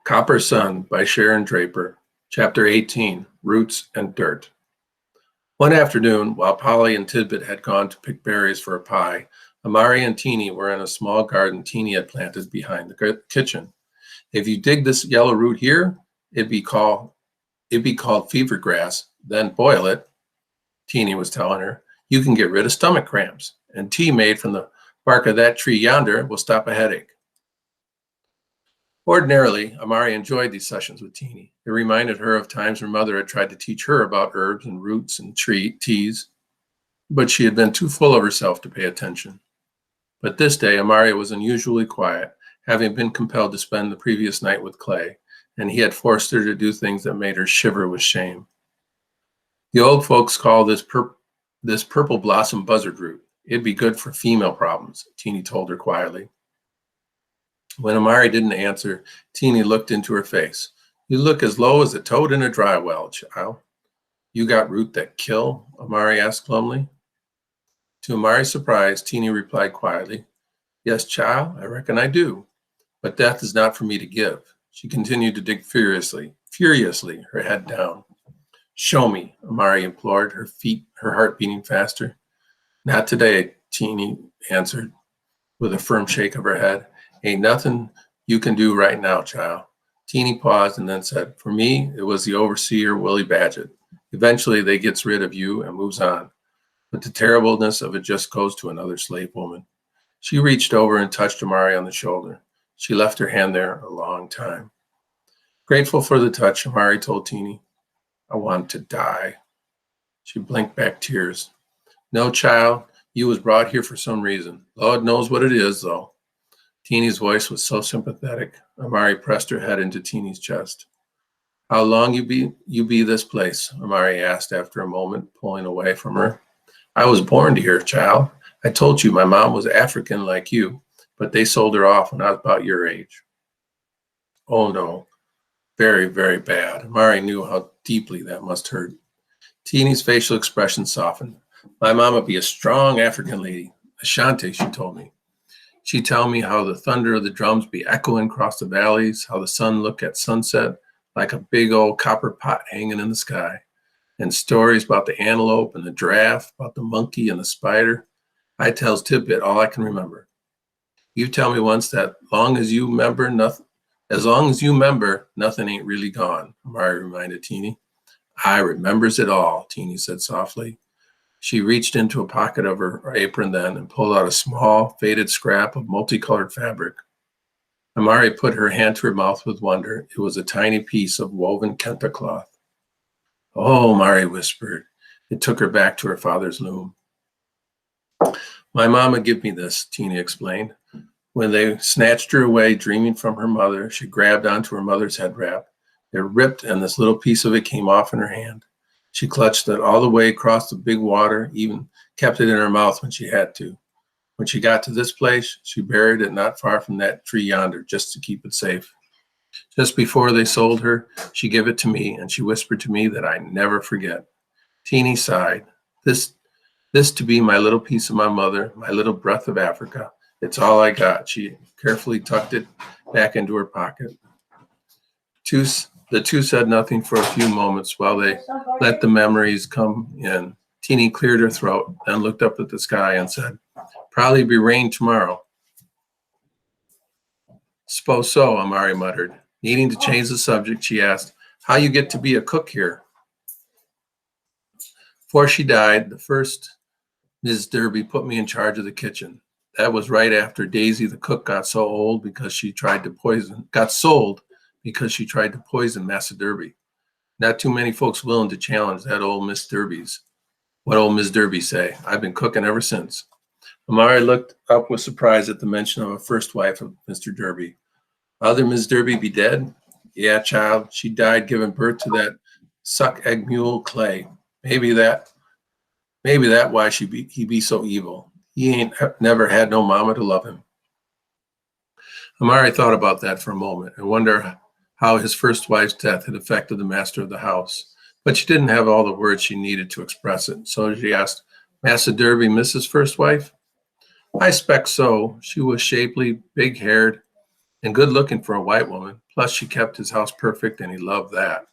Copper Sun by Sharon Draper, Chapter 18, Roots and Dirt. One afternoon, while Polly and Tidbit had gone to pick berries for a pie, Amari and Teeny were in a small garden Teeny had planted behind the kitchen. If you dig this yellow root here, it'd be called fever grass, then boil it, Teeny was telling her. You can get rid of stomach cramps, and tea made from the bark of that tree yonder will stop a headache. Ordinarily, Amari enjoyed these sessions with Teeny. It reminded her of times her mother had tried to teach her about herbs and roots and teas, but she had been too full of herself to pay attention. But this day, Amari was unusually quiet, having been compelled to spend the previous night with Clay, and he had forced her to do things that made her shiver with shame. The old folks call this purple blossom buzzard root. It'd be good for female problems, Teeny told her quietly. When Amari didn't answer, Teeny looked into her face. You look as low as a toad in a dry well, child. You got root that kill? Amari asked glumly. To Amari's surprise, Teeny replied quietly, Yes, child, I reckon I do. But death is not for me to give. She continued to dig furiously, her head down. Show me, Amari implored, her heart beating faster. Not today, Teeny answered, with a firm shake of her head. Ain't nothing you can do right now, child. Teeny paused and then said, For me, it was the overseer, Willie Badgett. Eventually, they gets rid of you and moves on. But the terribleness of it just goes to another slave woman. She reached over and touched Amari on the shoulder. She left her hand there a long time. Grateful for the touch, Amari told Teeny, I want to die. She blinked back tears. No, child, you was brought here for some reason. Lord knows what it is, though. Teeny's voice was so sympathetic. Amari pressed her head into Teeny's chest. How long you be this place? Amari asked after a moment, pulling away from her. I was born here, child. I told you my mom was African like you, but they sold her off when I was about your age. Oh no, very, very bad. Amari knew how deeply that must hurt. Teeny's facial expression softened. My mom would be a strong African lady. Ashanti, she told me. She'd tell me how the thunder of the drums be echoing across the valleys, how the sun looked at sunset like a big old copper pot hanging in the sky, and stories about the antelope and the giraffe, about the monkey and the spider. I tells Tidbit all I can remember. You tell me once that as long as you remember, nothing ain't really gone, Amari reminded Teeny. I remembers it all, Teeny said softly. She reached into a pocket of her apron then and pulled out a small, faded scrap of multicolored fabric. Amari put her hand to her mouth with wonder. It was a tiny piece of woven kente cloth. Oh, Amari whispered. It took her back to her father's loom. My mama gave me this, Teeny explained. When they snatched her away, dreaming from her mother, she grabbed onto her mother's head wrap. It ripped, and this little piece of it came off in her hand. She clutched it all the way across the big water, even kept it in her mouth when she had to. When she got to this place, she buried it not far from that tree yonder, just to keep it safe. Just before they sold her, she gave it to me, and she whispered to me that I never forget. Teeny sighed. This to be my little piece of my mother, my little breath of Africa. It's all I got. She carefully tucked it back into her pocket. The two said nothing for a few moments while they let the memories come in. Teeny cleared her throat, then looked up at the sky and said, Probably be rain tomorrow. Suppose so, Amari muttered. Needing to change the subject, she asked, How you get to be a cook here? Before she died, the first Ms. Derby put me in charge of the kitchen. That was right after Daisy the cook got sold because she tried to poison Massa Derby. Not too many folks willing to challenge that old Miss Derby's. What old Miss Derby say? I've been cooking ever since. Amari looked up with surprise at the mention of a first wife of Mr. Derby. Other Miss Derby be dead? Yeah, child. She died giving birth to that suck egg mule Clay. Maybe that why he be so evil. He ain't never had no mama to love him. Amari thought about that for a moment and wondered how his first wife's death had affected the master of the house. But she didn't have all the words she needed to express it. So she asked, Massa Derby, Mrs. First Wife? I spec so. She was shapely, big-haired, and good looking for a white woman. Plus, she kept his house perfect, and he loved that.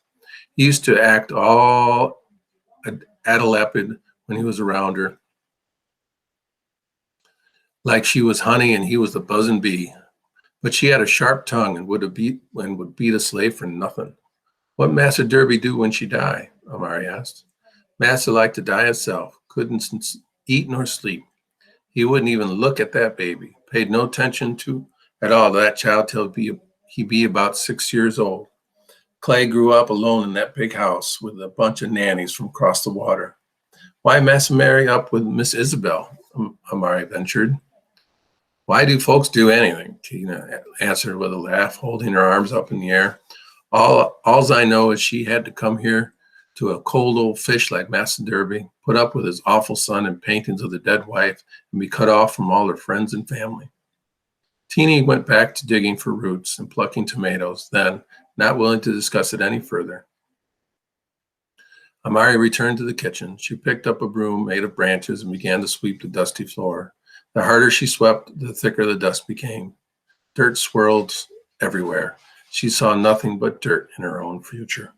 He used to act all adelepid when he was around her, like she was honey and he was the buzzing bee. But she had a sharp tongue and would beat a slave for nothing. What Massa Derby do when she die? Amari asked. Massa liked to die himself, couldn't eat nor sleep. He wouldn't even look at that baby, paid no attention to at all to that child till he be about 6 years old. Clay grew up alone in that big house with a bunch of nannies from across the water. Why Massa marry up with Miss Isabel? Amari ventured. Why do folks do anything? Tina answered with a laugh, holding her arms up in the air. Alls I know is she had to come here to a cold old fish like Massa Derby, put up with his awful son and paintings of the dead wife, and be cut off from all her friends and family. Teeny went back to digging for roots and plucking tomatoes, then, not willing to discuss it any further, Amari returned to the kitchen. She picked up a broom made of branches and began to sweep the dusty floor. The harder she swept, the thicker the dust became. Dirt swirled everywhere. She saw nothing but dirt in her own future.